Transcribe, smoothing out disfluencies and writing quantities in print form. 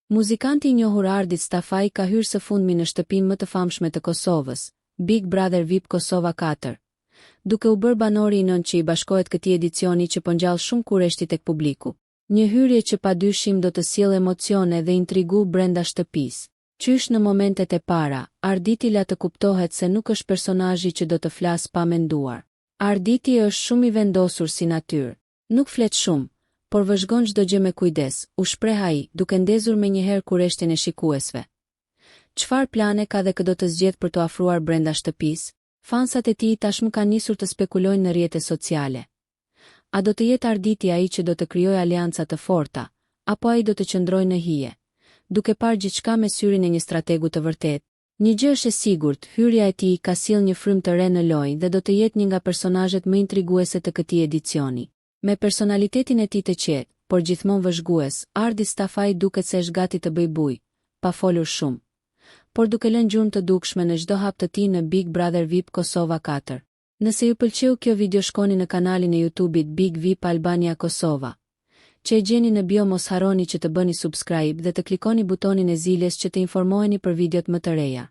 Muzikanti i njohur Ardi Stafaj ka hyrë së fundmi në shtëpinë më të famshme të Kosovës, Big Brother VIP Kosova 4, duke u bërë banori i nënt që i bashkohet këtij edicioni që po ngjall shumë kurreshti tek publiku. Një hyrje që padyshim do të sjellë emocione dhe intrigu brenda shtëpisë. Qysh në momentet e para, Arditi la të kuptohet se nuk është personazhi që do të flas pa menduar. Arditi është shumë i vendosur si natyrë. Nuk flet shumë, por vëzhgon çdo gjë me kujdes, u shpreh ai, duke ndezur menjëherë kurreshtin e shikuesve. Çfarë plane ka dhe kë do të zgjedh për të afruar brenda shtëpisë? Fansat e tij tashmë kanë nisur të spekulojnë në rrjetet sociale. A do të jetë Arditi ai që do të krijojë aleanca të forta, apo ai do të qëndrojë në hije, duke parë gjithçka me syrin e një strategu të vërtet? Një gjë është e sigurt, hyrja e tij ka sjellë një frymë të re në lojë dhe do të jetë një nga personazhet më intriguese të këtij edicioni. Me personalitetin e tij të qetë, por gjithmonë vëzhgues, Ardi Stafaj duket se është gati të bëjë bujë, pa folur shumë, por duke lënë gjurmë të dukshme në çdo hap të tij në Big Brother VIP Kosova 4. Nëse ju pëlqeu kjo video, shkoni në kanalin e YouTube-it Big VIP Albania Kosova, që e gjeni në bio. Mos harroni që të bëni subscribe dhe të klikoni butonin e ziljes që të informoheni për videot më të reja.